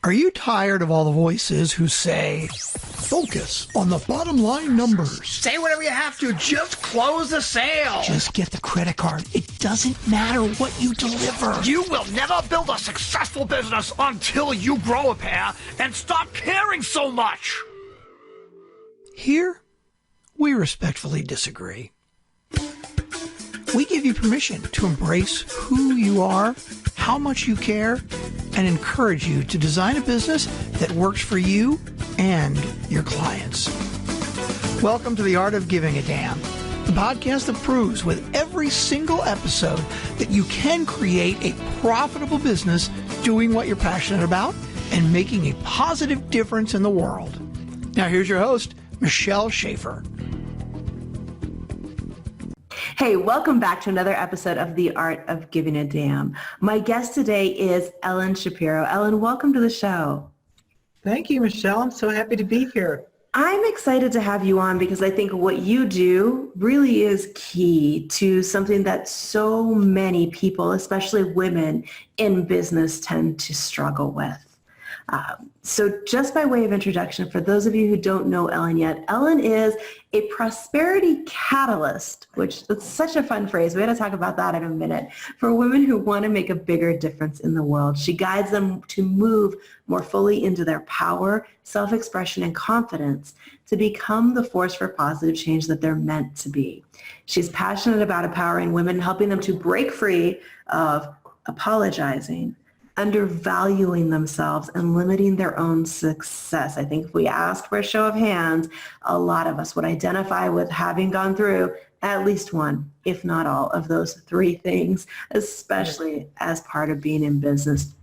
Are you tired of all the voices who say, focus on the bottom line numbers? Say whatever you have to, just close the sale. Just get the credit card. It doesn't matter what you deliver. You will never build a successful business until you grow a pair and stop caring so much. Here, we respectfully disagree. We give you permission to embrace who you are, how much you care, and encourage you to design a business that works for you and your clients. Welcome to The Art of Giving a Damn, the podcast that proves with every single episode that you can create a profitable business doing what you're passionate about and making a positive difference in the world. Now here's your host, Michelle Schaefer. Hey, welcome back to another episode of The Art of Giving a Damn. My guest today is Anne Shapiro. Ellen, welcome to the show. Thank you, Michelle. I'm so happy to be here. I'm excited to have you on because I think what you do really is key to something that so many people, especially women in business, tend to struggle with. So just by way of introduction, for those of you who don't know Ellen yet, Ellen is a prosperity catalyst, which is such a fun phrase. We're going to talk about that in a minute, for women who want to make a bigger difference in the world. She guides them to move more fully into their power, self-expression, and confidence to become the force for positive change that they're meant to be. She's passionate about empowering women, helping them to break free of apologizing, undervaluing themselves, and limiting their own success. I think if we asked for a show of hands, a lot of us would identify with having gone through at least one, if not all, of those three things, especially as part of being in business.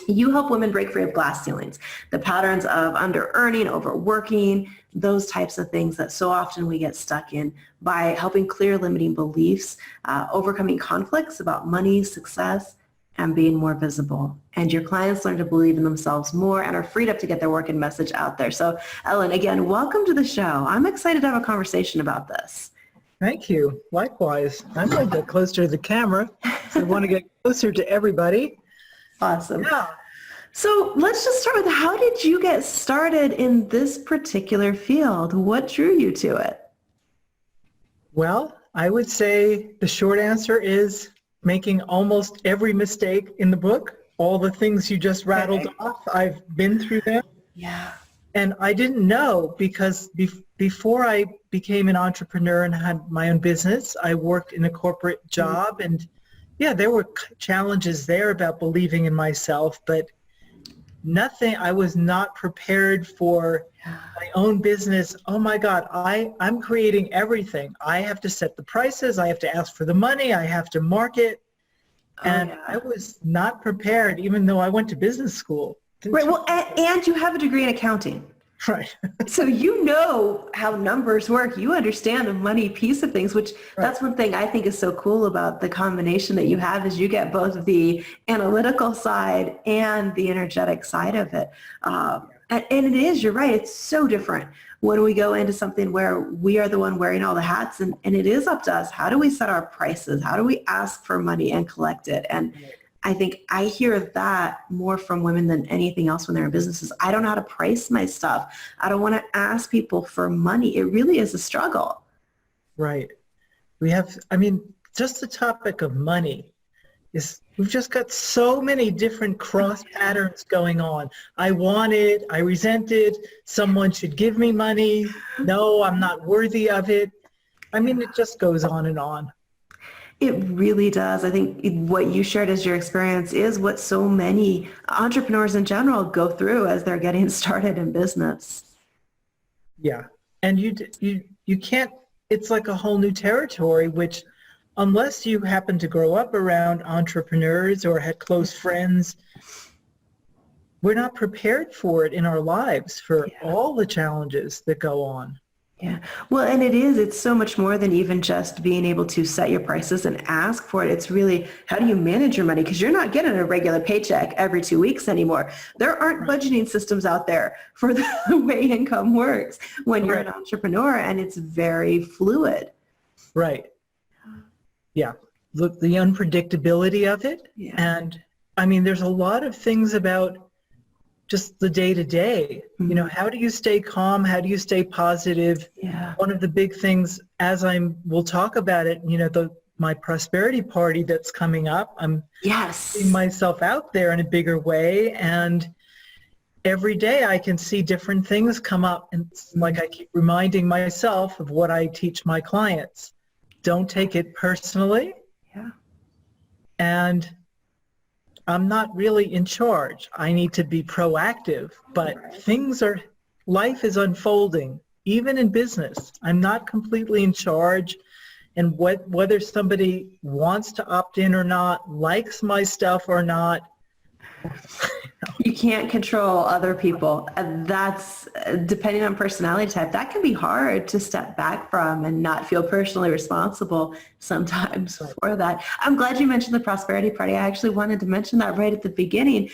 You help women break free of glass ceilings, the patterns of under-earning, overworking, those types of things that so often we get stuck in, by helping clear limiting beliefs, overcoming conflicts about money, success, and being more visible. And your clients learn to believe in themselves more and are freed up to get their work and message out there. So Ellen, again, welcome to the show. I'm excited to have a conversation about this. Thank you. Likewise. I'm going to get closer to the camera. So I want to get closer to everybody. Awesome. Yeah. So let's just start with, how did you get started in this particular field? What drew you to it? Well, I would say the short answer is making almost every mistake in the book. All the things you just rattled off, I've been through them. Yeah. And I didn't know because before I became an entrepreneur and had my own business, I worked in a corporate job. And yeah, there were challenges there about believing in myself, but nothing, I was not prepared for my own business. Oh my God, I'm creating everything. I have to set the prices. I have to ask for the money. I have to market. And I was not prepared, even though I went to business school. Right. Well, and you have a degree in accounting. Right. So you know how numbers work. You understand the money piece of things, which that's one thing I think is so cool about the combination that you have, is you get both the analytical side and the energetic side of it. And it is, you're right, it's so different when we go into something where we are the one wearing all the hats, and it is up to us. How do we set our prices? How do we ask for money and collect it? And I think I hear that more from women than anything else when they're in businesses. I don't know how to price my stuff. I don't want to ask people for money. It really is a struggle. Right. Just the topic of money is, we've just got so many different cross patterns going on. I want it, I resent it, someone should give me money, no, I'm not worthy of it. It just goes on and on. It really does. I think what you shared as your experience is what so many entrepreneurs in general go through as they're getting started in business. Yeah. And you can't, it's like a whole new territory, which unless you happen to grow up around entrepreneurs or had close friends, we're not prepared for it in our lives, for all the challenges that go on. Yeah. Well, and it's so much more than even just being able to set your prices and ask for it. It's really, how do you manage your money? Because you're not getting a regular paycheck every 2 weeks anymore. There aren't budgeting systems out there for the way income works when you're an entrepreneur, and it's very fluid. Right. Yeah. Look, the unpredictability of it. Yeah. And there's a lot of things about just the day-to-day. You know, how do you stay calm? How do you stay positive? Yeah. One of the big things, as we'll talk about it, you know, my prosperity party that's coming up, I'm putting myself out there in a bigger way, and every day I can see different things come up, and it's like I keep reminding myself of what I teach my clients. Don't take it personally. Yeah. And I'm not really in charge. I need to be proactive, but life is unfolding, even in business. I'm not completely in charge, and whether somebody wants to opt in or not, likes my stuff or not. You can't control other people. And that's, depending on personality type, that can be hard to step back from and not feel personally responsible sometimes for that. I'm glad you mentioned the prosperity party. I actually wanted to mention that right at the beginning.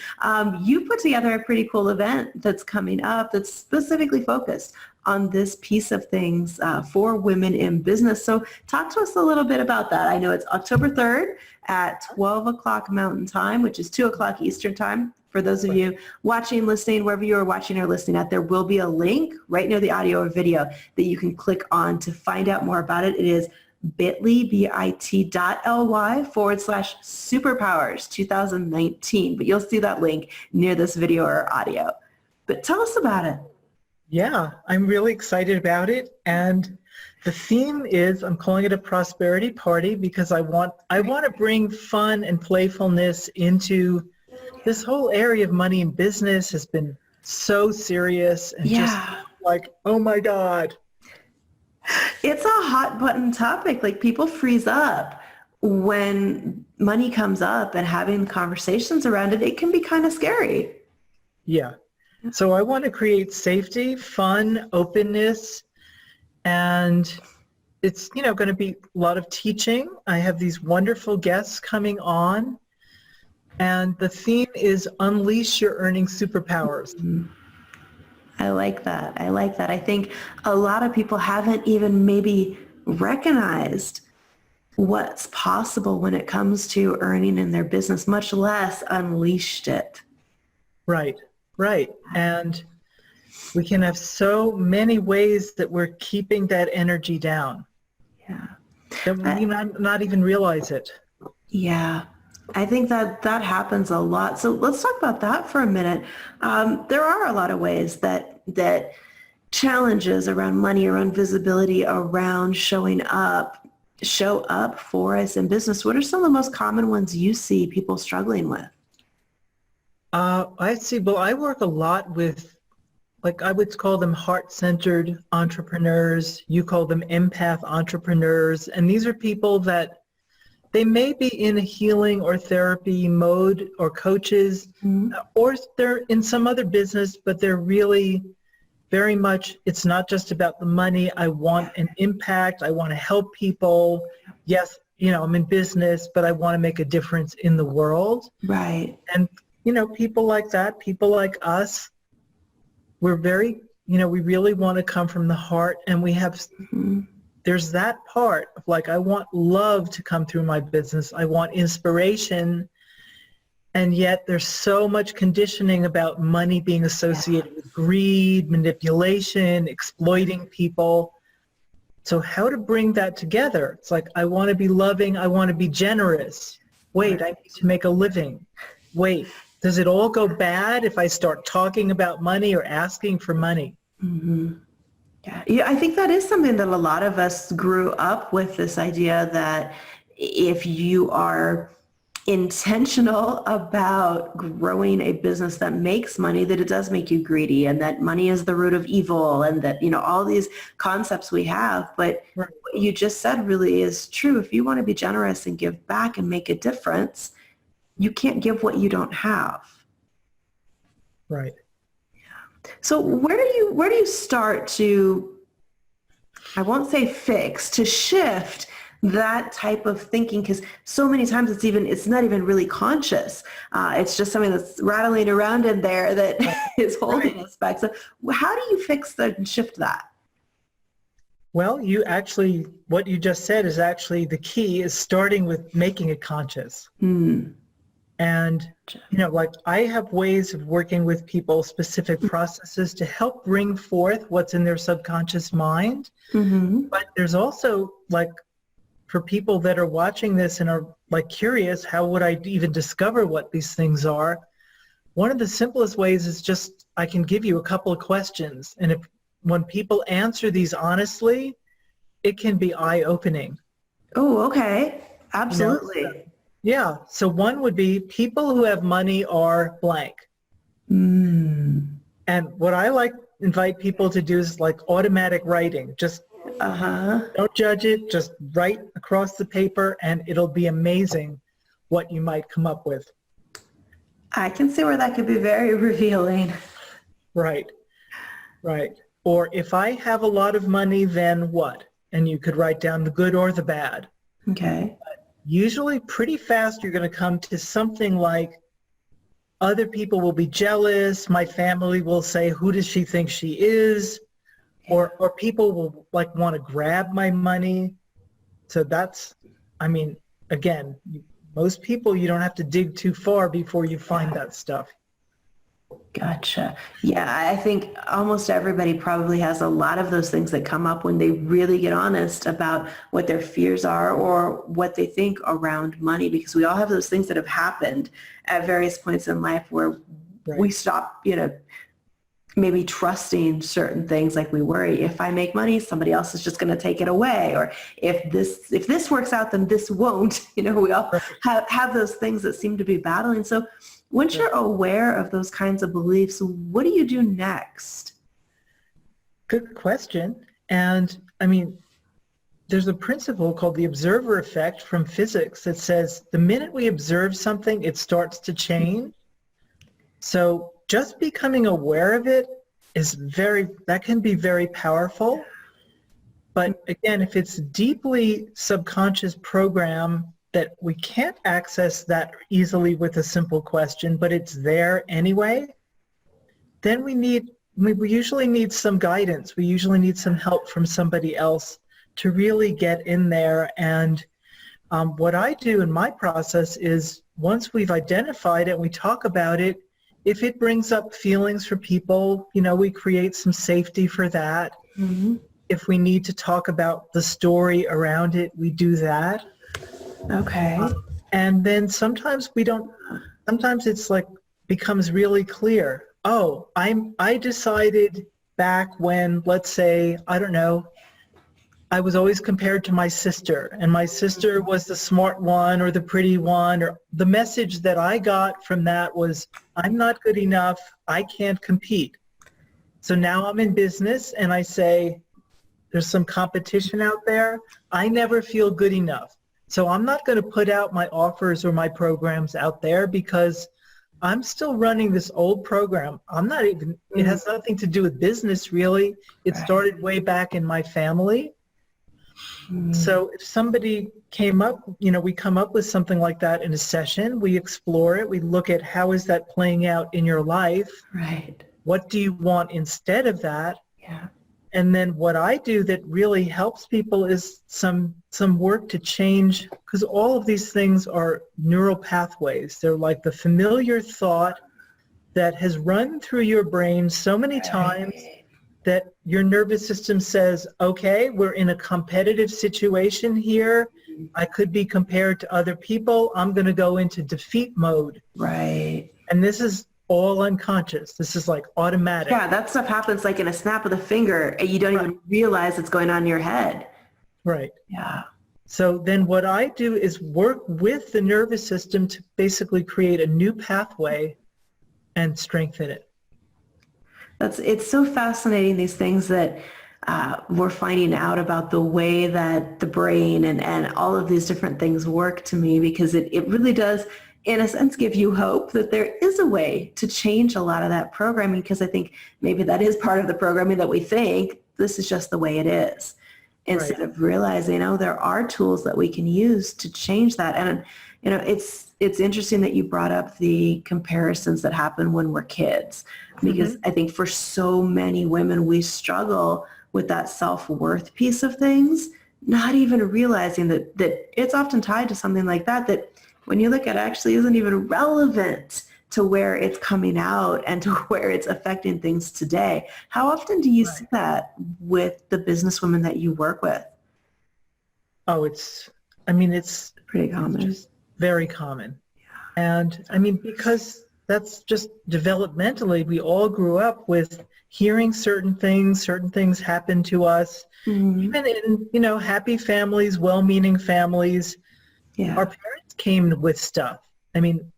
You put together a pretty cool event that's coming up that's specifically focused on this piece of things for women in business. So talk to us a little bit about that. I know it's October 3rd at 12 o'clock Mountain Time, which is 2 o'clock Eastern Time. For those of you watching, listening, wherever you are watching or listening at, there will be a link right near the audio or video that you can click on to find out more about it. It is bit.ly/superpowers 2019. But you'll see that link near this video or audio. But tell us about it. Yeah, I'm really excited about it. And the theme is, I'm calling it a prosperity party because I want to bring fun and playfulness into this whole area of money and business. Has been so serious and just like, oh my God. It's a hot button topic. Like, people freeze up when money comes up, and having conversations around it, it can be kind of scary. Yeah. So I want to create safety, fun, openness, and it's, you know, going to be a lot of teaching. I have these wonderful guests coming on, and the theme is Unleash Your Earning Superpowers. I like that. I like that. I think a lot of people haven't even maybe recognized what's possible when it comes to earning in their business, much less unleashed it. Right. Right. And we can have so many ways that we're keeping that energy down. Yeah. That we not even realize it. Yeah. I think that happens a lot. So let's talk about that for a minute. There are a lot of ways that challenges around money, around visibility, around show up for us in business. What are some of the most common ones you see people struggling with? I see. Well, I work a lot with, like, I would call them heart-centered entrepreneurs. You call them empath entrepreneurs. And these are people that they may be in a healing or therapy mode, or coaches, or they're in some other business, but they're really very much, it's not just about the money. I want an impact. I want to help people. Yes, you know, I'm in business, but I want to make a difference in the world. Right. And you know, people like that, people like us, we're very, you know, we really want to come from the heart, and we have, there's that part of like, I want love to come through my business. I want inspiration. And yet there's so much conditioning about money being associated with greed, manipulation, exploiting people. So how to bring that together? It's like, I want to be loving. I want to be generous. Wait, I need to make a living. Wait. Does it all go bad if I start talking about money or asking for money? Yeah, I think that is something that a lot of us grew up with, this idea that if you are intentional about growing a business that makes money, that it does make you greedy, and that money is the root of evil, and that, you know, all these concepts we have. But what you just said really is true. If you want to be generous and give back and make a difference, you can't give what you don't have. Right. Yeah. So where do you start to, I won't say fix, to shift that type of thinking? Because so many times it's not even really conscious. It's just something that's rattling around in there that is holding us back. So how do you fix that and shift that? Well, what you just said is actually the key, is starting with making it conscious. And, like I have ways of working with people, specific processes to help bring forth what's in their subconscious mind. Mm-hmm. But there's also like, for people that are watching this and are like curious, how would I even discover what these things are? One of the simplest ways is just, I can give you a couple of questions. And when people answer these honestly, it can be eye-opening. Oh, okay. Absolutely. Yeah. So one would be, people who have money are blank. Mm. And what I like invite people to do is like automatic writing. Just don't judge it. Just write across the paper and it'll be amazing what you might come up with. I can see where that could be very revealing. Right. Right. Or if I have a lot of money, then what? And you could write down the good or the bad. Okay. Usually pretty fast you're going to come to something like, other people will be jealous, my family will say, who does she think she is? Or people will like want to grab my money. So that's, I mean, again, most people, you don't have to dig too far before you find that stuff. Gotcha. Yeah, I think almost everybody probably has a lot of those things that come up when they really get honest about what their fears are or what they think around money, because we all have those things that have happened at various points in life where we stop, maybe trusting certain things. Like we worry, if I make money, somebody else is just going to take it away. Or if this works out, then this won't. We all have those things that seem to be battling. So once you're aware of those kinds of beliefs, what do you do next? Good question. And I mean, there's a principle called the observer effect from physics that says the minute we observe something, it starts to change. So just becoming aware of it that can be very powerful. But again, if it's deeply subconscious program that we can't access that easily with a simple question, but it's there anyway, then we usually need some guidance. We usually need some help from somebody else to really get in there. And what I do in my process is, once we've identified it and we talk about it, if it brings up feelings for people, we create some safety for that. Mm-hmm. If we need to talk about the story around it, we do that. Okay. And then sometimes it's like becomes really clear. Oh, I decided back when, let's say, I don't know, I was always compared to my sister, and my sister was the smart one or the pretty one, or the message that I got from that was, I'm not good enough, I can't compete. So now I'm in business and I say, there's some competition out there, I never feel good enough. So I'm not going to put out my offers or my programs out there because I'm still running this old program. It has nothing to do with business really. It started way back in my family. So if somebody came up, we come up with something like that in a session, we explore it, we look at how is that playing out in your life? Right. What do you want instead of that? Yeah. And then what I do that really helps people is some work to change, because all of these things are neural pathways. They're like the familiar thought that has run through your brain so many times that your nervous system says, okay, we're in a competitive situation here. I could be compared to other people. I'm going to go into defeat mode. Right. And this is all unconscious. This is like automatic. Yeah, that stuff happens like in a snap of the finger and you don't even realize it's going on in your head. Right. Yeah. So then what I do is work with the nervous system to basically create a new pathway and strengthen it. It's so fascinating, these things that we're finding out about the way that the brain and all of these different things work to me, because it really does, in a sense, give you hope that there is a way to change a lot of that programming, because I think maybe that is part of the programming that we think this is just the way it is, instead of realizing, there are tools that we can use to change that. And, it's interesting that you brought up the comparisons that happen when we're kids, because I think for so many women, we struggle with that self-worth piece of things, not even realizing that it's often tied to something like that when you look at it, actually isn't even relevant to where it's coming out and to where it's affecting things today. How often do you see that with the businesswomen that you work with? Oh, it's Pretty common. It's just very common. And I mean, because that's just developmentally, we all grew up with hearing certain things happen to us, even in, happy families, well-meaning families. Yeah. Our parents came with stuff. I mean,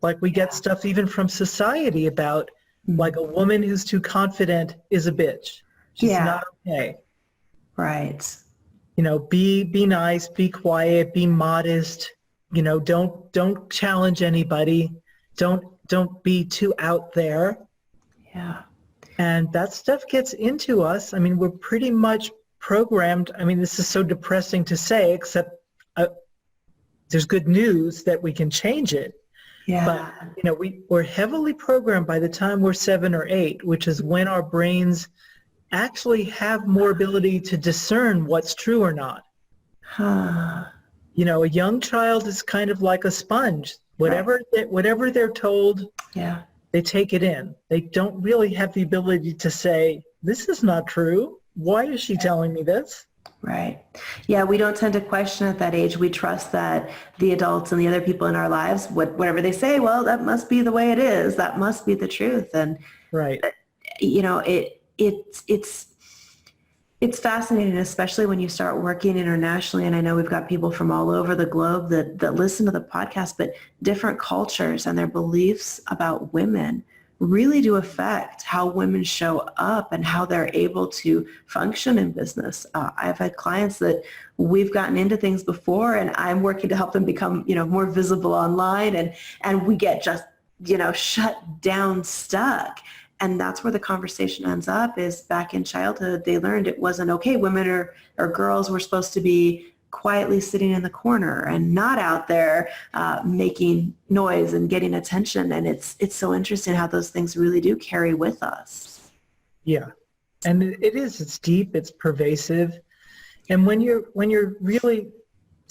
like we get stuff even from society about like a woman who's too confident is a bitch. She's not okay. Right. Be nice, be quiet, be modest. Don't challenge anybody. Don't be too out there. Yeah. And that stuff gets into us. I mean, we're pretty much programmed. I mean, this is so depressing to say, except there's good news that we can change it. Yeah. But, we're heavily programmed by the time we're 7 or 8, which is when our brains actually have more ability to discern what's true or not. Huh. A young child is kind of like a sponge. Whatever they're told, they take it in. They don't really have the ability to say, this is not true. Why is she telling me this? Right. Yeah, we don't tend to question at that age. We trust that the adults and the other people in our lives, whatever they say, well, that must be the way it is. That must be the truth. And, it's fascinating, especially when you start working internationally. And I know we've got people from all over the globe that listen to the podcast, but different cultures and their beliefs about women really do affect how women show up and how they're able to function in business. I've had clients that we've gotten into things before, and I'm working to help them become, more visible online, and we get just, shut down, stuck. And that's where the conversation ends up, is back in childhood, they learned it wasn't okay. Women or girls were supposed to be quietly sitting in the corner and not out there making noise and getting attention. And it's so interesting how those things really do carry with us. Yeah. And it's deep, it's pervasive. And when you're really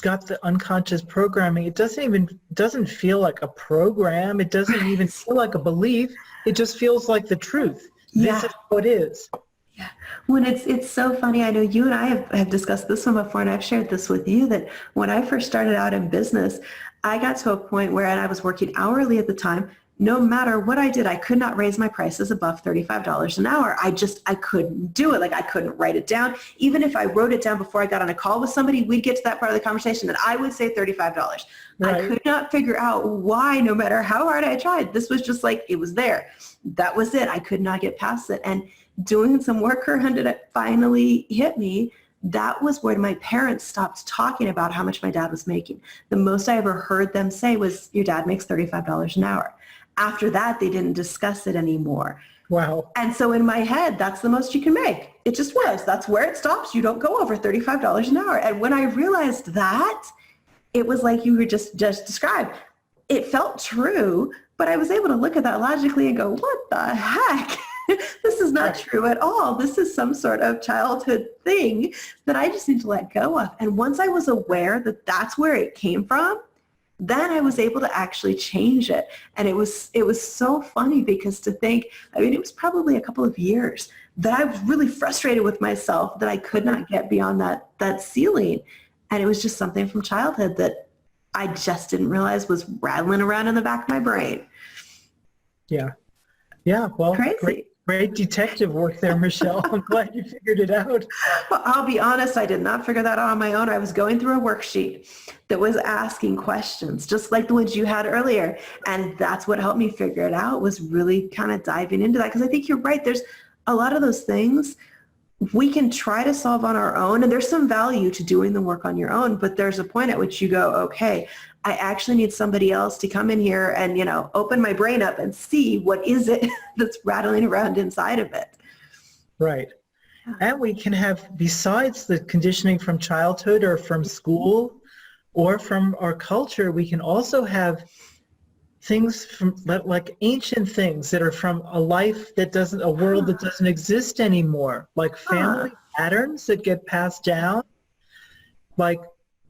got the unconscious programming, it doesn't feel like a program. It doesn't even feel like a belief. It just feels like the truth. Yeah. This is what it is. Yeah. When it's so funny, I know you and I have discussed this one before, and I've shared this with you, that when I first started out in business, I got to a point where, and I was working hourly at the time, no matter what I did, I could not raise my prices above $35 an hour. I couldn't do it. Like, I couldn't write it down. Even if I wrote it down before I got on a call with somebody, we'd get to that part of the conversation that I would say $35. Right. I could not figure out why, no matter how hard I tried. This was just like, it was there. That was it. I could not get past it. And doing some work around it, it finally hit me. That was when my parents stopped talking about how much my dad was making. The most I ever heard them say was, your dad makes $35 an hour. After that, they didn't discuss it anymore. Wow. And so in my head, that's the most you can make. It just was. That's where it stops. You don't go over $35 an hour. And when I realized that, it was like you were just described. It felt true, but I was able to look at that logically and go, what the heck? This is not true at all. This is some sort of childhood thing that I just need to let go of. And once I was aware that that's where it came from, then I was able to actually change it. And it was so funny, because to think, it was probably a couple of years that I was really frustrated with myself that I could not get beyond that ceiling. And it was just something from childhood that I just didn't realize was rattling around in the back of my brain. Yeah. Yeah. Well, crazy. Great detective work there, Michelle. I'm glad you figured it out. Well, I'll be honest, I did not figure that out on my own. I was going through a worksheet that was asking questions, just like the ones you had earlier. And that's what helped me figure it out, was really kind of diving into that. Because I think you're right. There's a lot of those things we can try to solve on our own. And there's some value to doing the work on your own. But there's a point at which you go, okay, I actually need somebody else to come in here and, open my brain up and see what is it that's rattling around inside of it. Right. And we can have, besides the conditioning from childhood or from school or from our culture, we can also have things from like ancient things that are from a life that a world that doesn't exist anymore, like family patterns that get passed down, like,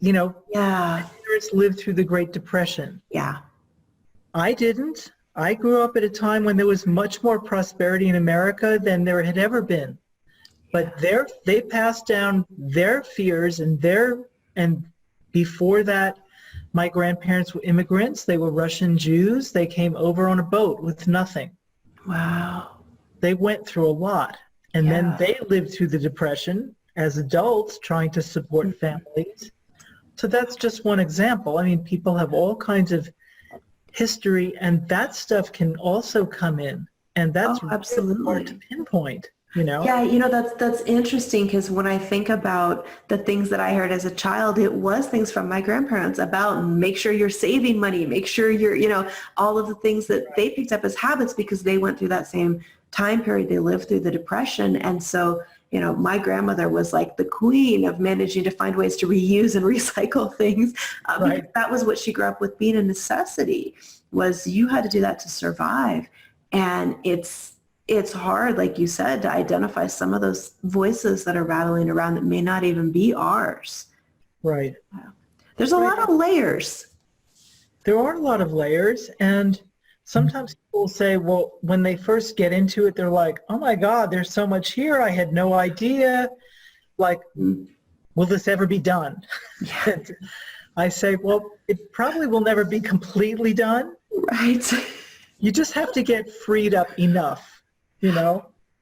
parents us lived through the Great Depression. Yeah. I didn't. I grew up at a time when there was much more prosperity in America than there had ever been. But they passed down their fears and before that, my grandparents were immigrants. They were Russian Jews. They came over on a boat with nothing. Wow. They went through a lot. And then they lived through the Depression as adults trying to support families. So that's just one example. I mean, people have all kinds of history, and that stuff can also come in. And that's absolutely really hard to pinpoint, you know? Yeah, that's interesting, because when I think about the things that I heard as a child, it was things from my grandparents about make sure you're saving money, make sure you're, all of the things that they picked up as habits because they went through that same time period. They lived through the Depression. And so, my grandmother was like the queen of managing to find ways to reuse and recycle things. Because that was what she grew up with being a necessity, was you had to do that to survive. And it's hard, like you said, to identify some of those voices that are rattling around that may not even be ours. Right. There's a lot of layers. There are a lot of layers, and sometimes people say, well, when they first get into it, they're like, oh my God, there's so much here. I had no idea. Like, will this ever be done? Yeah. I say, well, it probably will never be completely done. Right. You just have to get freed up enough.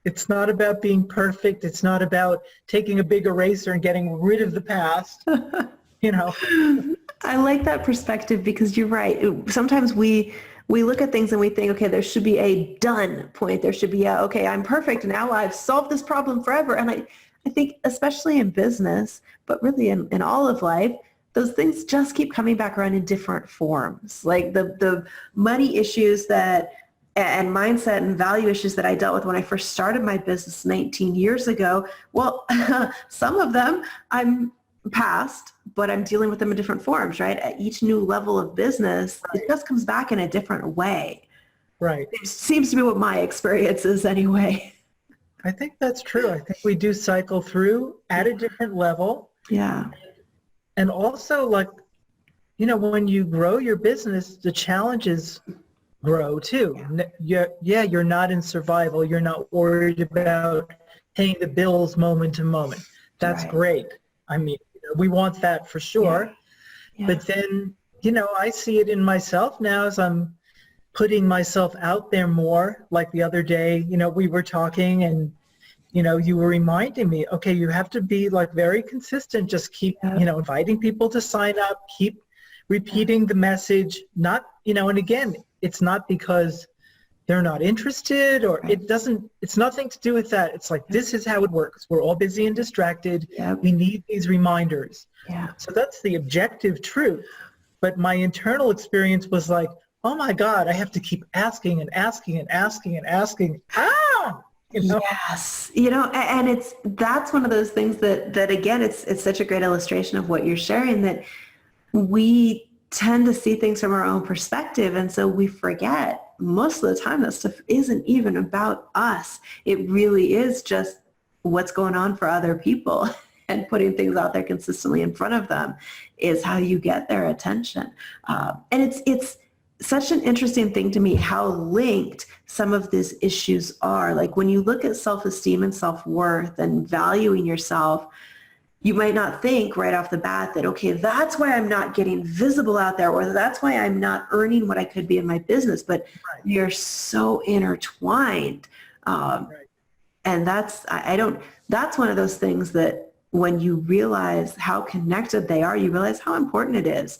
It's not about being perfect. It's not about taking a big eraser and getting rid of the past. I like that perspective, because you're right. Sometimes we look at things and we think, okay, there should be a done point. There should be okay, I'm perfect. Now I've solved this problem forever. And I think especially in business, but really in all of life, those things just keep coming back around in different forms. Like the money issues and mindset and value issues that I dealt with when I first started my business 19 years ago. Well, some of them I'm past, but I'm dealing with them in different forms, right? At each new level of business, it just comes back in a different way. Right. It seems to be what my experience is anyway. I think that's true. I think we do cycle through at a different level. Yeah. And also, when you grow your business, the challenges grow too. You're not in survival. You're not worried about paying the bills moment to moment. That's great. I mean, we want that for sure. Yeah. But then, I see it in myself now as I'm putting myself out there more. Like the other day, we were talking and, you were reminding me, okay, you have to be very consistent. Just keep, inviting people to sign up, keep repeating the message, not, and again, it's not because they're not interested or it's nothing to do with that. It's like, this is how it works. We're all busy and distracted. Yep. We need these reminders. Yeah. So that's the objective truth. But my internal experience was like, oh my God, I have to keep asking and asking and asking and asking. Yes. And that's one of those things that again, it's such a great illustration of what you're sharing, that we tend to see things from our own perspective. And so we forget most of the time that stuff isn't even about us. It really is just what's going on for other people, and putting things out there consistently in front of them is how you get their attention. And it's such an interesting thing to me how linked some of these issues are. Like when you look at self-esteem and self-worth and valuing yourself, you might not think right off the bat that, okay, that's why I'm not getting visible out there, or that's why I'm not earning what I could be in my business, but you're so intertwined. And that's one of those things that when you realize how connected they are, you realize how important it is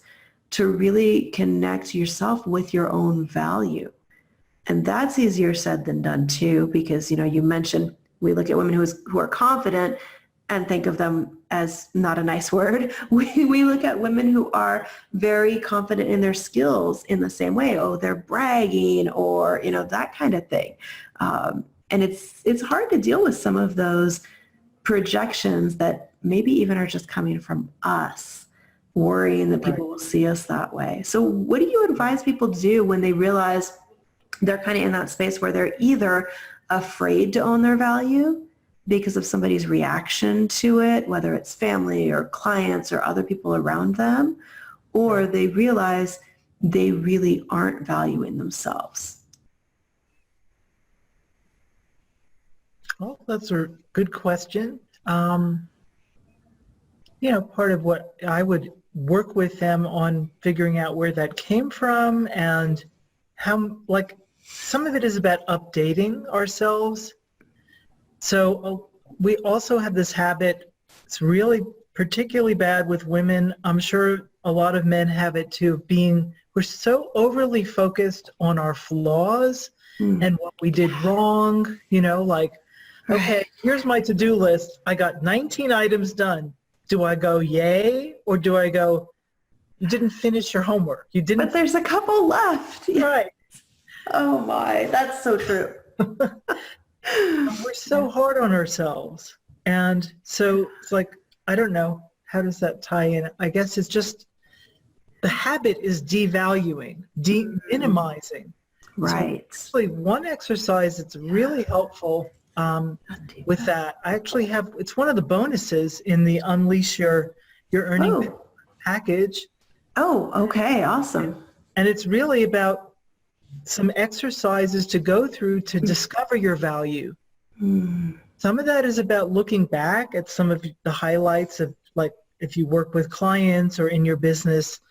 to really connect yourself with your own value. And that's easier said than done too, because, you mentioned we look at women who are confident and think of them as not a nice word. We look at women who are very confident in their skills in the same way. Oh, they're bragging, or, that kind of thing. And it's hard to deal with some of those projections that maybe even are just coming from us, worrying that people will see us that way. So what do you advise people to do when they realize they're kind of in that space where they're either afraid to own their value because of somebody's reaction to it, whether it's family or clients or other people around them, or they realize they really aren't valuing themselves. Well, that's a good question. Part of what I would work with them on figuring out where that came from, and how, like, some of it is about updating ourselves. So we also have this habit, it's really particularly bad with women. I'm sure a lot of men have it too, we're so overly focused on our flaws and what we did wrong, okay, here's my to-do list. I got 19 items done. Do I go, yay? Or do I go, you didn't finish your homework. You didn't. But there's a couple left. Right. Oh my, that's so true. We're so hard on ourselves. And so it's like, I don't know, how does that tie in? I guess it's just, the habit is devaluing, minimizing. Right. So actually, one exercise that's really helpful with that, I actually have, it's one of the bonuses in the Unleash Your Earning package. Oh, okay, awesome. And it's really about some exercises to go through to discover your value. Some of that is about looking back at some of the highlights of, like, if you work with clients or in your business,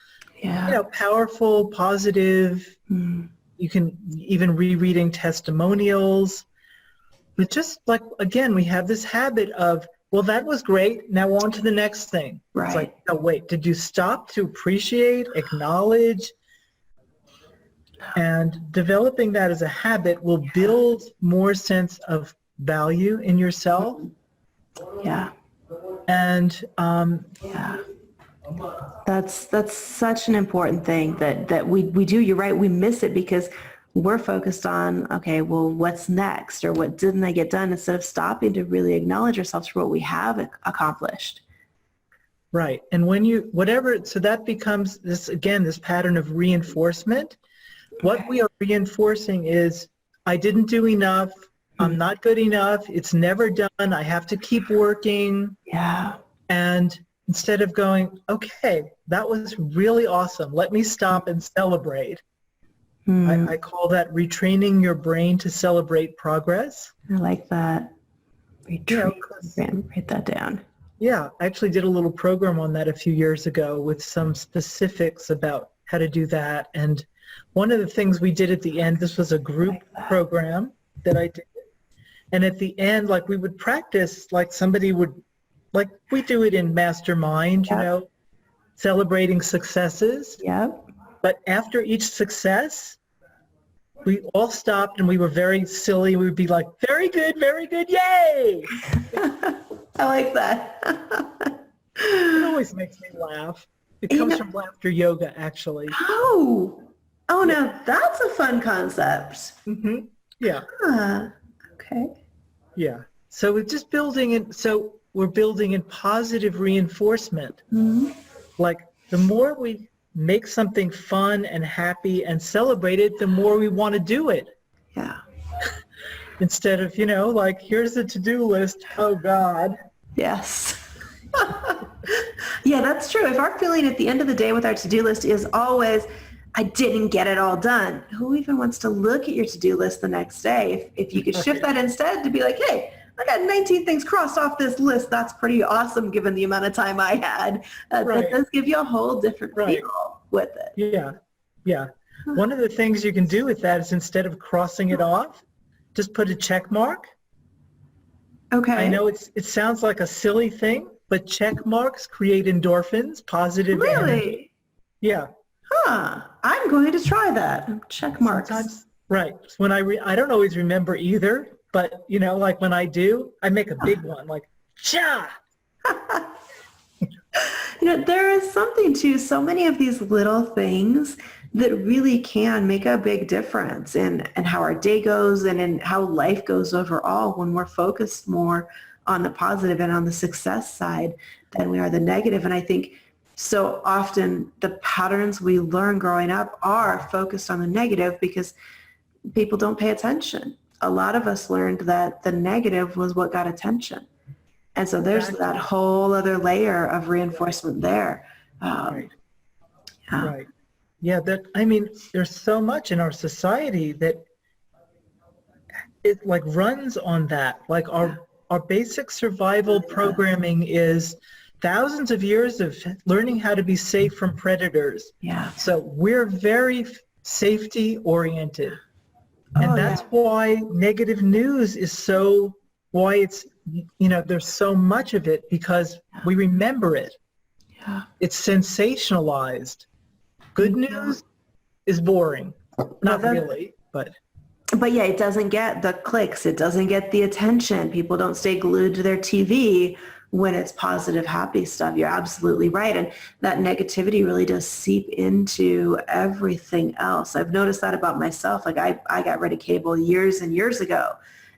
powerful, positive. You can even rereading testimonials. But just like, again, we have this habit of, well, that was great. Now on to the next thing. Right. It's like, oh, wait, did you stop to appreciate, acknowledge? And developing that as a habit will build more sense of value in yourself. Yeah. And that's such an important thing that we do. You're right. We miss it because we're focused on, okay, well, what's next, or what didn't I get done, instead of stopping to really acknowledge ourselves for what we have accomplished. Right. And when so that becomes this, again, this pattern of reinforcement. What we are reinforcing is, I didn't do enough. I'm not good enough. It's never done. I have to keep working. Yeah. And instead of going, okay, that was really awesome. Let me stop and celebrate. I call that retraining your brain to celebrate progress. I like that. Write that down. Yeah, I actually did a little program on that a few years ago with some specifics about how to do that. And one of the things we did at the end, this was a group program that I did. And at the end, like, we would practice, like somebody would, like we do it in Mastermind, celebrating successes. Yep. But after each success, we all stopped and we were very silly. We would be like, very good, yay! I like that. It always makes me laugh. It comes from laughter yoga, actually. Oh, now that's a fun concept. Mm-hmm. Yeah. Okay. Yeah. So we're just building in. So we're building in positive reinforcement. Mm-hmm. Like, the more we make something fun and happy and celebrate it, the more we want to do it. Yeah. Instead of, like, here's the to-do list. Oh, God. Yes. Yeah, that's true. If our feeling at the end of the day with our to-do list is always, I didn't get it all done, who even wants to look at your to-do list the next day? If you could shift that instead to be like, hey, I got 19 things crossed off this list. That's pretty awesome given the amount of time I had. That does give you a whole different feel with it. Yeah. Yeah. One of the things you can do with that is, instead of crossing it off, just put a check mark. Okay. I know it sounds like a silly thing, but check marks create endorphins, positive energy. Yeah. Huh. I'm going to try that. Check marks. Sometimes, right. When I don't always remember either, but, like, when I do, I make a big one, like, cha! There is something to so many of these little things that really can make a big difference in how our day goes and in how life goes overall when we're focused more on the positive and on the success side than we are the negative. And I think so often the patterns we learn growing up are focused on the negative because people don't pay attention. A lot of us learned that the negative was what got attention. And so there's that whole other layer of reinforcement there. Right. Right. Yeah, I mean, there's so much in our society that it like runs on that. Like our basic survival programming is thousands of years of learning how to be safe from predators. Yeah. So we're very safety oriented. Oh, And that's why negative news is so, why it's, there's so much of it, because we remember it. Yeah. It's sensationalized. Good news is boring. Not really, but yeah, it doesn't get the clicks. It doesn't get the attention. People don't stay glued to their TV when it's positive, happy stuff. You're absolutely right. And that negativity really does seep into everything else. I've noticed that about myself. Like I got rid of cable years and years ago.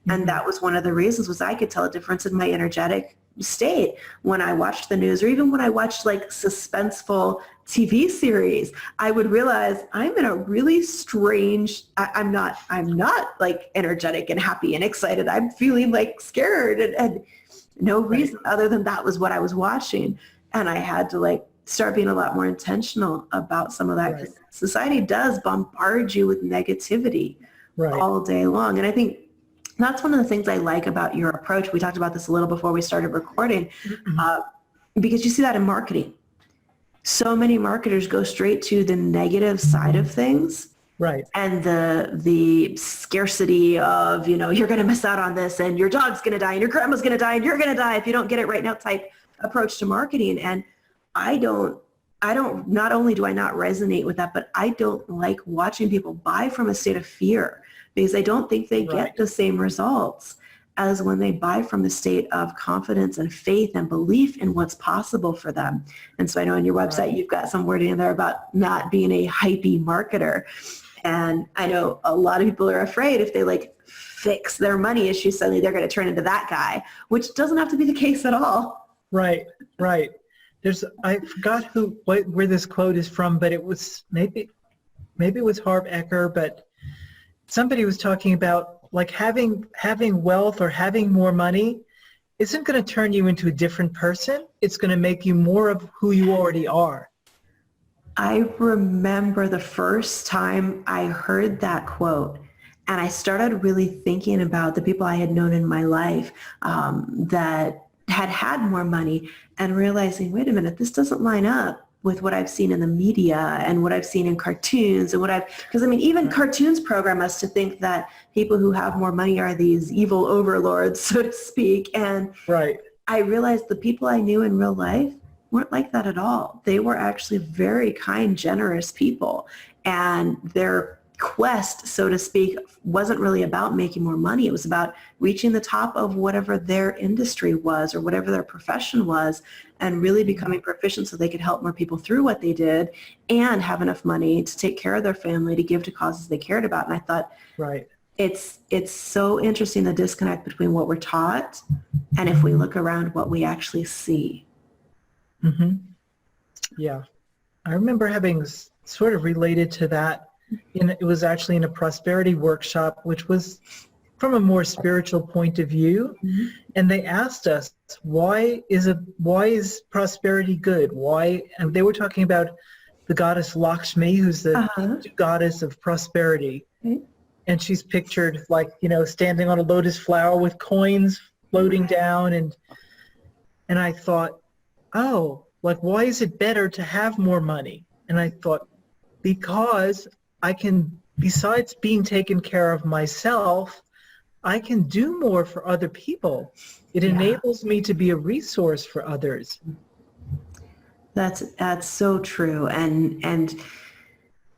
And that was one of the reasons, was I could tell a difference in my energetic state when I watched the news, or even when I watched like suspenseful TV series. I would realize I'm in a really strange, I'm not like energetic and happy and excited. I'm feeling like scared and no reason other than that was what I was watching. And I had to like start being a lot more intentional about some of that. Because society does bombard you with negativity all day long. And I think that's one of the things I like about your approach. We talked about this a little before we started recording, because you see that in marketing. So many marketers go straight to the negative side of things. Right. And the scarcity of, you're going to miss out on this, and your dog's going to die, and your grandma's going to die, and you're going to die if you don't get it right now type approach to marketing. And I don't, not only do I not resonate with that, but I don't like watching people buy from a state of fear, because I don't think they get the same results as when they buy from a state of confidence and faith and belief in what's possible for them. And so I know on your website, you've got some wording in there about not being a hypey marketer. And I know a lot of people are afraid if they like fix their money issues, suddenly they're going to turn into that guy, which doesn't have to be the case at all. Right. I forgot where this quote is from, but it was maybe it was Harv Eker, but somebody was talking about like having wealth or having more money isn't going to turn you into a different person. It's going to make you more of who you already are. I remember the first time I heard that quote, and I started really thinking about the people I had known in my life that had more money, and realizing, wait a minute, this doesn't line up with what I've seen in the media and what I've seen in cartoons and because I mean, even cartoons program us to think that people who have more money are these evil overlords, so to speak. And I realized the people I knew in real life weren't like that at all. They were actually very kind, generous people. And their quest, so to speak, wasn't really about making more money. It was about reaching the top of whatever their industry was or whatever their profession was, and really becoming proficient so they could help more people through what they did and have enough money to take care of their family, to give to causes they cared about. And I thought, it's so interesting, the disconnect between what we're taught and if we look around, what we actually see. Yeah. I remember having sort of related to that. It was actually in a prosperity workshop, which was from a more spiritual point of view. And they asked us, why is prosperity good? Why? And they were talking about the goddess Lakshmi, who's the goddess of prosperity. And she's pictured like, standing on a lotus flower with coins floating down. And I thought, oh, like, why is it better to have more money? And I thought, because I can, besides being taken care of myself, I can do more for other people. It enables me to be a resource for others. That's so true. And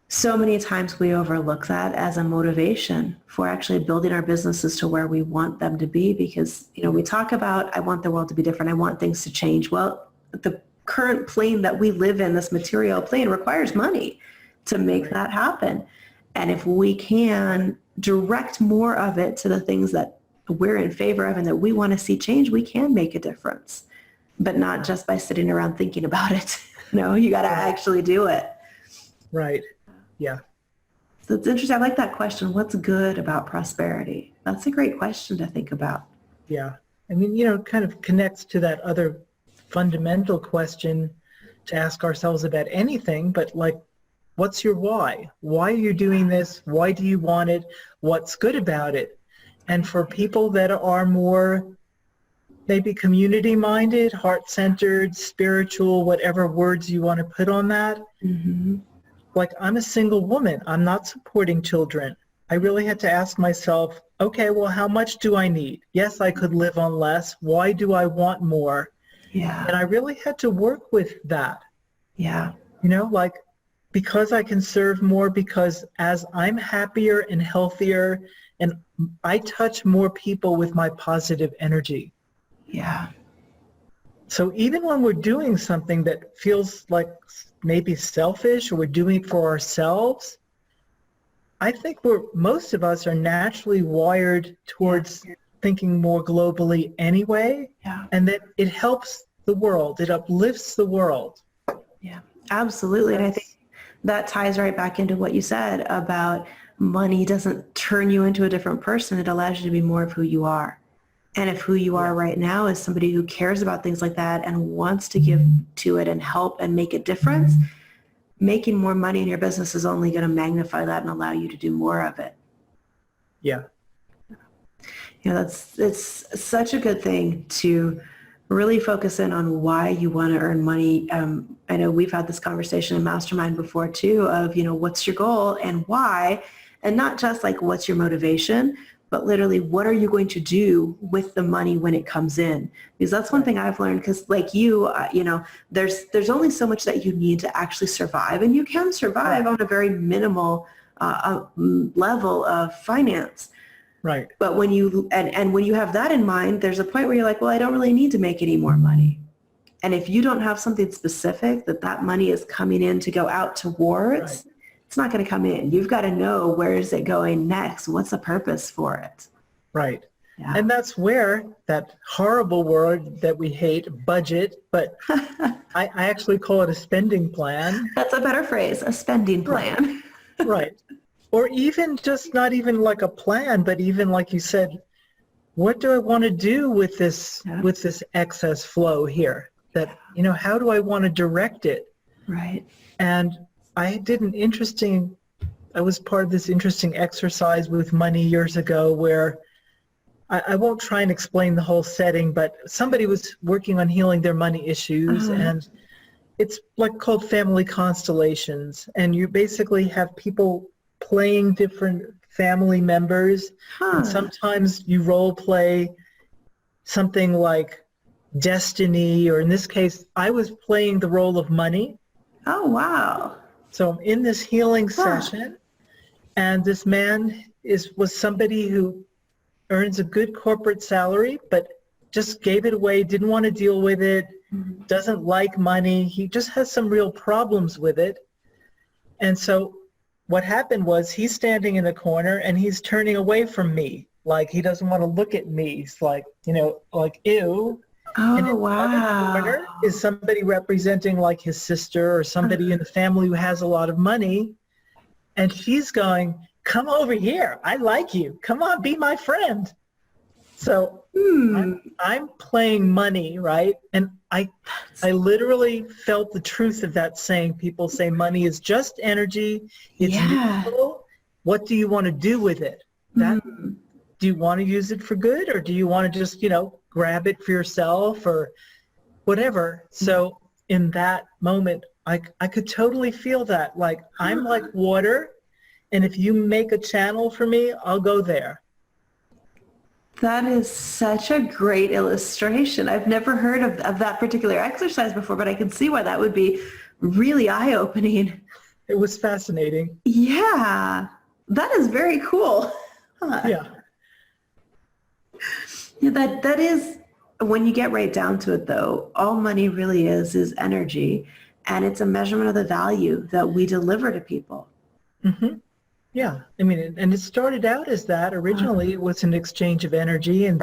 so many times we overlook that as a motivation for actually building our businesses to where we want them to be, because, we talk about, I want the world to be different. I want things to change. Well, the current plane that we live in, this material plane, requires money to make that happen. And if we can direct more of it to the things that we're in favor of and that we want to see change, we can make a difference, but not just by sitting around thinking about it. You got to actually do it. Right. Yeah. So it's interesting. I like that question. What's good about prosperity? That's a great question to think about. Yeah. I mean, it kind of connects to that other fundamental question, to ask ourselves about anything, but like, what's your why? Why are you doing this? Why do you want it? What's good about it? And for people that are more maybe community-minded, heart-centered, spiritual, whatever words you want to put on that, like I'm a single woman. I'm not supporting children. I really had to ask myself, okay, well, how much do I need? Yes, I could live on less. Why do I want more? Yeah. And I really had to work with that. Yeah. You know, like, because I can serve more, because as I'm happier and healthier, and I touch more people with my positive energy. Yeah. So even when we're doing something that feels like maybe selfish, or we're doing it for ourselves, I think most of us are naturally wired towards thinking more globally anyway, and that it helps the world, it uplifts the world. Yeah, absolutely. And I think that ties right back into what you said about money doesn't turn you into a different person. It allows you to be more of who you are. And if who you are right now is somebody who cares about things like that and wants to give to it and help and make a difference, making more money in your business is only going to magnify that and allow you to do more of it. Yeah. You know, it's such a good thing to really focus in on why you want to earn money. I know we've had this conversation in Mastermind before too of, you know, what's your goal and why, and not just like what's your motivation, but literally what are you going to do with the money when it comes in? Because that's one thing I've learned, because like you, you know, there's only so much that you need to actually survive, and you can survive on a very minimal level of finance. Right. But when you, and when you have that in mind, there's a point where you're like, well, I don't really need to make any more money. And if you don't have something specific that money is coming in to go out towards, it's not going to come in. You've got to know, where is it going next? What's the purpose for it? Right. Yeah. And that's where that horrible word that we hate, budget, but I actually call it a spending plan. That's a better phrase, a spending plan. Right. Or even just not even like a plan, but even like you said, what do I want to do with this excess flow here? That, you know, how do I want to direct it? Right. And I was part of this interesting exercise with money years ago where I won't try and explain the whole setting, but somebody was working on healing their money issues, and it's like called family constellations. And you basically have people playing different family members. And sometimes you role play something like destiny, or in this case, I was playing the role of money. Oh, wow. So I'm in this healing session, and this man was somebody who earns a good corporate salary, but just gave it away, didn't want to deal with it, doesn't like money. He just has some real problems with it. And so what happened was he's standing in the corner and he's turning away from me. Like he doesn't want to look at me. He's like, you know, like, ew. Oh, and in wow. the other corner is somebody representing like his sister or somebody in the family who has a lot of money. And she's going, come over here. I like you. Come on, be my friend. So I'm playing money, right? And I literally felt the truth of that saying. People say money is just energy. It's neutral. What do you want to do with it? Do you want to use it for good, or do you want to just, you know, grab it for yourself or whatever? So in that moment, I could totally feel that. Like, I'm like water, and if you make a channel for me, I'll go there. That is such a great illustration. I've never heard of that particular exercise before, but I can see why that would be really eye-opening. It was fascinating. Yeah, that is very cool. Yeah. Yeah, that is, when you get right down to it though, all money really is energy, and it's a measurement of the value that we deliver to people. Mm-hmm. Yeah, I mean, and it started out as that. Originally, it was an exchange of energy, and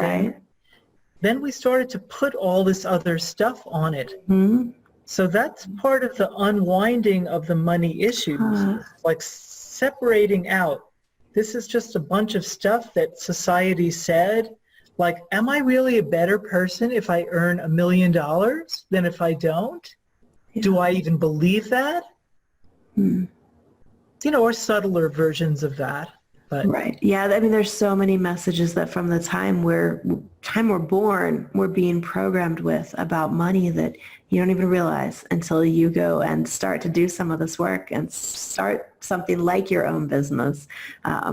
then we started to put all this other stuff on it. So that's part of the unwinding of the money issues, like separating out. This is just a bunch of stuff that society said. Like, am I really a better person if I earn $1 million than if I don't? Do I even believe that? Or subtler versions of that. But Right. Yeah. I mean, there's so many messages that from the time we're born, we're being programmed with about money that you don't even realize until you go and start to do some of this work and start something like your own business,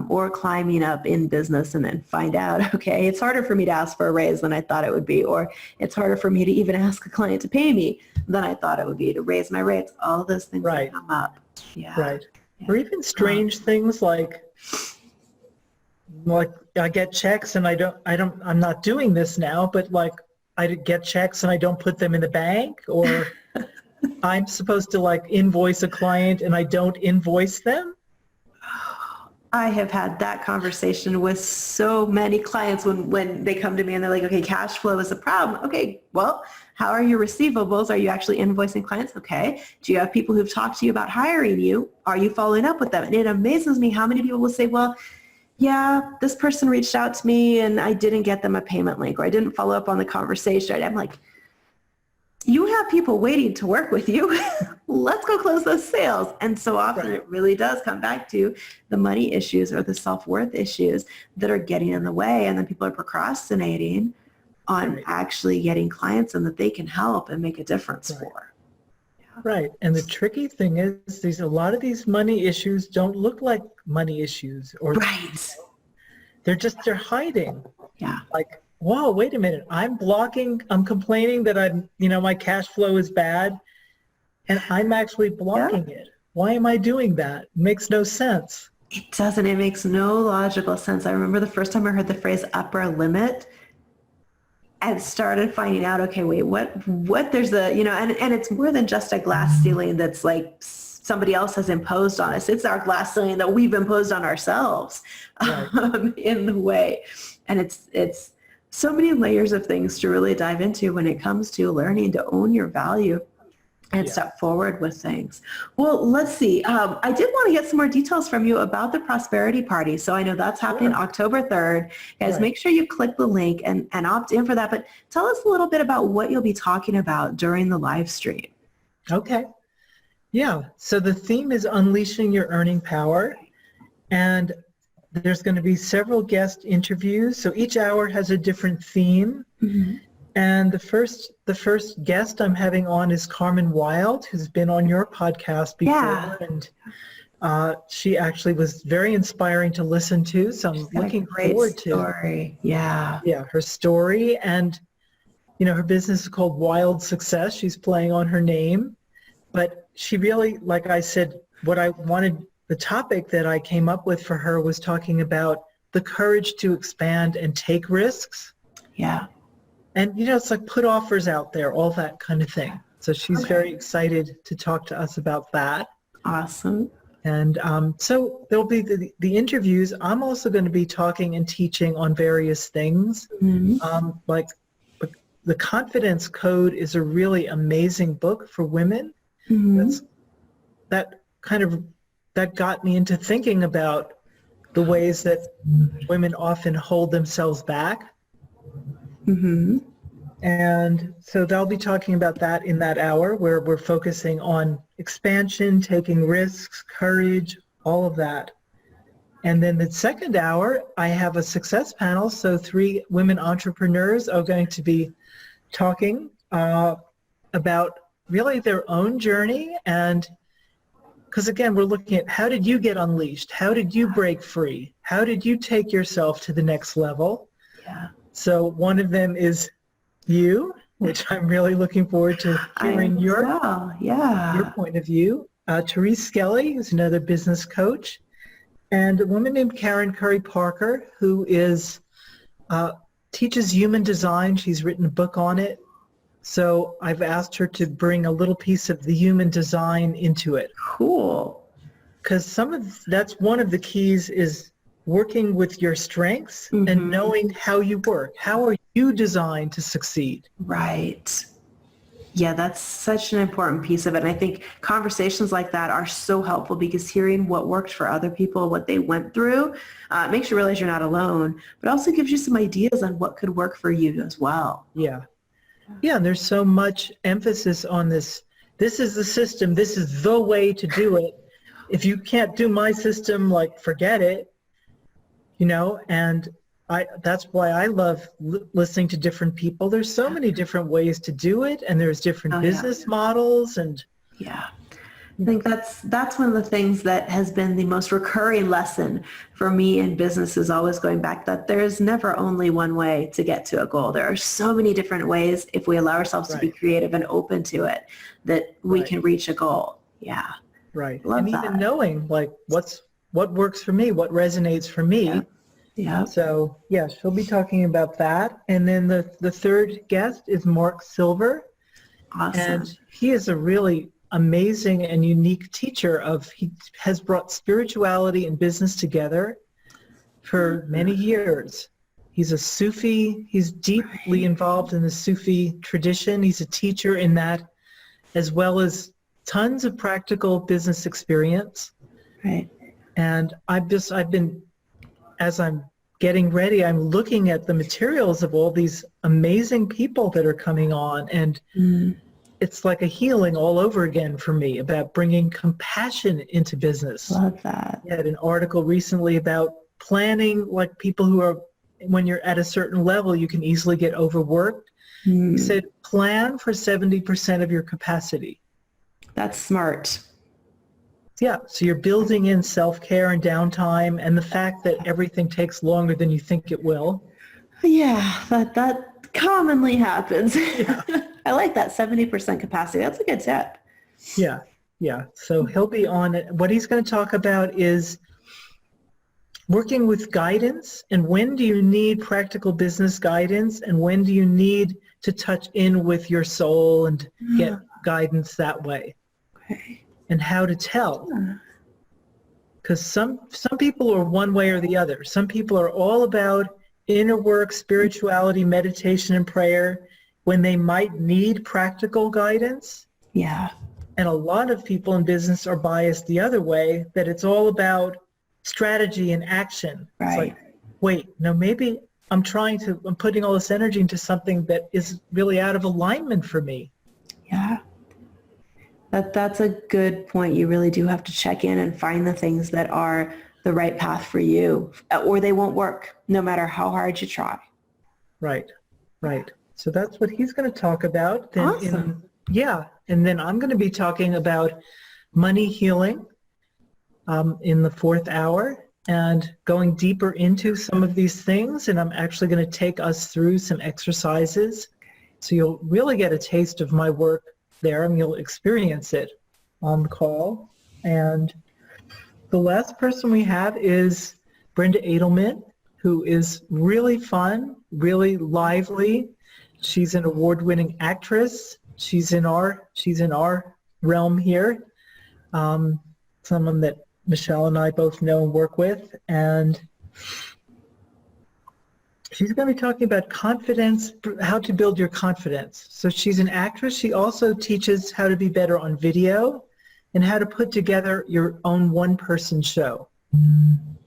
or climbing up in business and then find out, okay, it's harder for me to ask for a raise than I thought it would be, or it's harder for me to even ask a client to pay me than I thought it would be, to raise my rates. All of those things that come up. Yeah. Right. Or even strange things like I get checks and I'm not doing this now, but like I get checks and I don't put them in the bank, or I'm supposed to like invoice a client and I don't invoice them. I have had that conversation with so many clients when they come to me and they're like, okay, cash flow is a problem. Okay, well, how are your receivables? Are you actually invoicing clients? Okay. Do you have people who've talked to you about hiring you? Are you following up with them? And it amazes me how many people will say, well, yeah, this person reached out to me and I didn't get them a payment link, or I didn't follow up on the conversation. I'm like, you have people waiting to work with you. Let's go close those sales. And so often it really does come back to the money issues or the self-worth issues that are getting in the way. And then people are procrastinating on actually getting clients and that they can help and make a difference for. Right. And the tricky thing is a lot of these money issues don't look like money issues, or they're hiding. Yeah. Like, whoa, wait a minute. I'm complaining that my cash flow is bad, and I'm actually blocking it. Why am I doing that? It makes no sense. It doesn't. It makes no logical sense. I remember the first time I heard the phrase upper limit and started finding out, okay, wait, what there's and it's more than just a glass ceiling that's like somebody else has imposed on us. It's our glass ceiling that we've imposed on ourselves in the way. And it's so many layers of things to really dive into when it comes to learning to own your value and step forward with things. Well, let's see. I did want to get some more details from you about the Prosperity Party. So I know that's happening October 3rd. Guys, make sure you click the link and opt in for that. But tell us a little bit about what you'll be talking about during the live stream. Okay. Yeah. So the theme is Unleashing Your Earning Power. And there's going to be several guest interviews. So each hour has a different theme. Mm-hmm. And the first guest I'm having on is Carmen Wild, who's been on your podcast before. And she actually was very inspiring to listen to. So I'm looking forward to her story. And, her business is called Wild Success. She's playing on her name. But she really, like I said, the topic that I came up with for her was talking about the courage to expand and take risks. Yeah. And, it's like put offers out there, all that kind of thing. So she's very excited to talk to us about that. Awesome. And so there'll be the interviews. I'm also going to be talking and teaching on various things. Mm-hmm. Like The Confidence Code is a really amazing book for women. Mm-hmm. That got me into thinking about the ways that women often hold themselves back. Mm-hmm. And so they'll be talking about that in that hour, where we're focusing on expansion, taking risks, courage, all of that. And then the second hour, I have a success panel. So 3 women entrepreneurs are going to be talking about really their own journey. And because again, we're looking at how did you get unleashed? How did you break free? How did you take yourself to the next level? Yeah. So one of them is you, which I'm really looking forward to hearing your point of view. Therese Skelly is another business coach, and a woman named Karen Curry Parker, who teaches human design. She's written a book on it. So I've asked her to bring a little piece of the human design into it. Cool. Because that's one of the keys is working with your strengths and knowing how you work. How are you designed to succeed? Right. Yeah, that's such an important piece of it. And I think conversations like that are so helpful because hearing what worked for other people, what they went through, makes you realize you're not alone, but also gives you some ideas on what could work for you as well. Yeah. Yeah, and there's so much emphasis on this this is the system, this is the way to do it. If you can't do my system, like, forget it, and that's why I love listening to different people. There's so many different ways to do it, and there's different business models, and yeah. I think that's one of the things that has been the most recurring lesson for me in business, is always going back that there's never only one way to get to a goal. There are so many different ways, if we allow ourselves to be creative and open to it, that we can reach a goal. Yeah. Right. Love and that. Even knowing like what works for me, what resonates for me. Yeah. So yeah, she'll be talking about that. And then the third guest is Mark Silver. Awesome. And he is a really amazing and unique teacher he has brought spirituality and business together for many years. He's a Sufi. He's deeply involved in the Sufi tradition. He's a teacher in that, as well as tons of practical business experience. Right. And I've been, as I'm getting ready, I'm looking at the materials of all these amazing people that are coming on, and it's like a healing all over again for me about bringing compassion into business. Love that. I had an article recently about planning, like people who are, when you're at a certain level, you can easily get overworked. He said, plan for 70% of your capacity. That's smart. Yeah, so you're building in self-care and downtime, and the fact that everything takes longer than you think it will. Yeah, that commonly happens. Yeah. I like that 70% capacity. That's a good tip. Yeah. So he'll be on it. What he's going to talk about is working with guidance, and when do you need practical business guidance, and when do you need to touch in with your soul and get guidance that way. Okay. And how to tell. Because some people are one way or the other. Some people are all about inner work, spirituality, meditation, and prayer when they might need practical guidance. Yeah. And a lot of people in business are biased the other way, that it's all about strategy and action. Right. It's like, wait, no, maybe I'm putting all this energy into something that is really out of alignment for me. Yeah. That's a good point. You really do have to check in and find the things that are the right path for you, or they won't work no matter how hard you try. Right. So that's what he's going to talk about. Then awesome. And then I'm going to be talking about money healing in the fourth hour and going deeper into some of these things. And I'm actually going to take us through some exercises. So you'll really get a taste of my work there, and you'll experience it on the call. And the last person we have is Brenda Edelman, who is really fun, really lively. She's an award-winning actress. She's in our realm here. Someone that Michelle and I both know and work with, and she's going to be talking about confidence, how to build your confidence. So she's an actress. She also teaches how to be better on video and how to put together your own one-person show.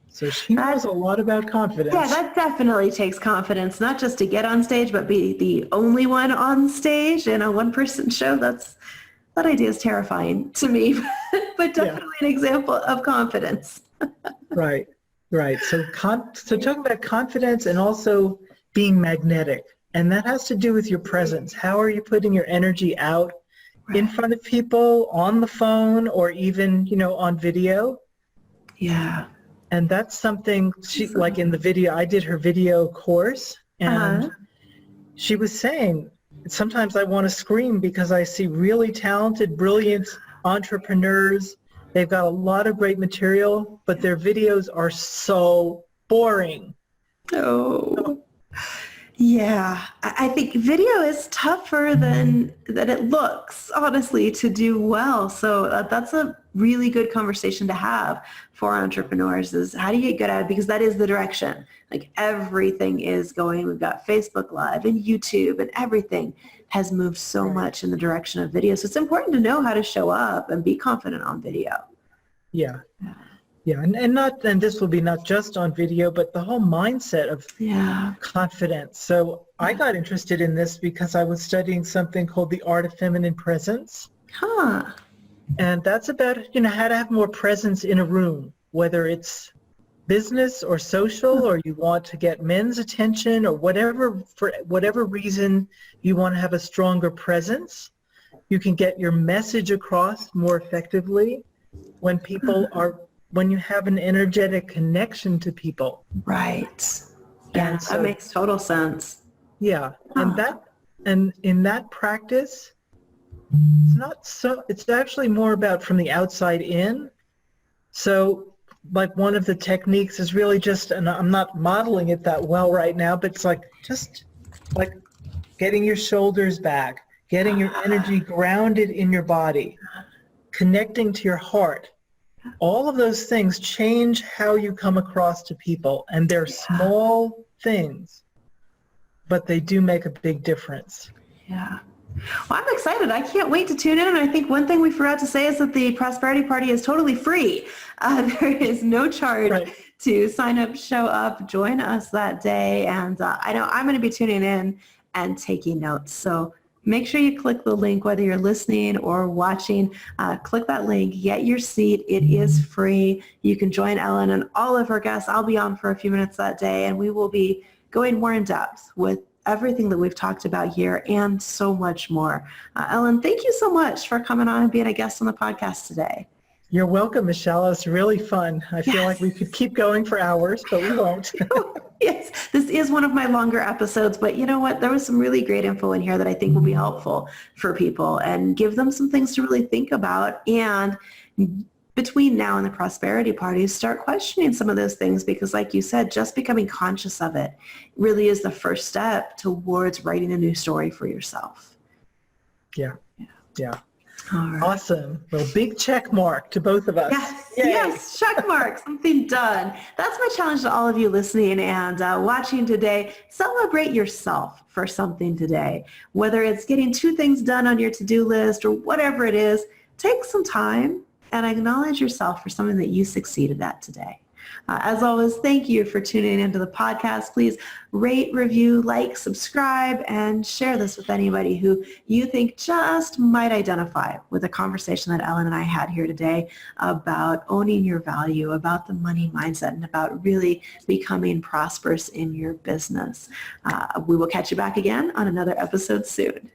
So she knows a lot about confidence. Yeah, that definitely takes confidence, not just to get on stage, but be the only one on stage in a one-person show. That idea is terrifying to me, but definitely an example of confidence. Right. So talking about confidence and also being magnetic, and that has to do with your presence. How are you putting your energy out in front of people, on the phone, or even, on video? Yeah. And that's something like in the video, I did her video course, and she was saying, sometimes I want to scream because I see really talented, brilliant entrepreneurs. They've got a lot of great material, but their videos are so boring. Oh, yeah. I think video is tougher than it looks, honestly, to do well. So that's a really good conversation to have for entrepreneurs, is how do you get good at it? Because that is the direction. Like everything is going. We've got Facebook Live and YouTube, and everything has moved so much in the direction of video. So it's important to know how to show up and be confident on video. Yeah. And this will be not just on video, but the whole mindset of confidence. So I got interested in this because I was studying something called the art of feminine presence. Huh. And that's about, you know, how to have more presence in a room, whether it's business or social, or you want to get men's attention, or whatever, for whatever reason you want to have a stronger presence. You can get your message across more effectively when people are, when you have an energetic connection to people. Right. Yeah, And so, that makes total sense. yeah, Huh. and in that practice, it's actually more about from the outside in. So like one of the techniques is really just, and I'm not modeling it that well right now, but it's like just like getting your shoulders back, getting your energy grounded in your body, connecting to your heart. All of those things change how you come across to people, and they're small things, but they do make a big difference. Yeah. Well, I'm excited. I can't wait to tune in. And I think one thing we forgot to say is that the Prosperity Party is totally free. There is no charge to sign up, show up, join us that day. And I know I'm going to be tuning in and taking notes. So make sure you click the link, whether you're listening or watching. Click that link, get your seat. It is free. You can join Ellen and all of her guests. I'll be on for a few minutes that day, and we will be going more in depth with everything that we've talked about here and so much more. Ellen, thank you so much for coming on and being a guest on the podcast today. You're welcome, Michelle. It's really fun. I feel like we could keep going for hours, but we won't. Yes, this is one of my longer episodes, but you know what? There was some really great info in here that I think will be helpful for people and give them some things to really think about. And between now and the Prosperity Party, start questioning some of those things, because like you said, just becoming conscious of it really is the first step towards writing a new story for yourself. Yeah. All right. Awesome. Well, big check mark to both of us. Yes, check mark, something done. That's my challenge to all of you listening and watching today. Celebrate yourself for something today. Whether it's getting 2 things done on your to-do list or whatever it is, take some time and acknowledge yourself for something that you succeeded at today. As always, thank you for tuning into the podcast. Please rate, review, like, subscribe, and share this with anybody who you think just might identify with the conversation that Ellen and I had here today about owning your value, about the money mindset, and about really becoming prosperous in your business. We will catch you back again on another episode soon.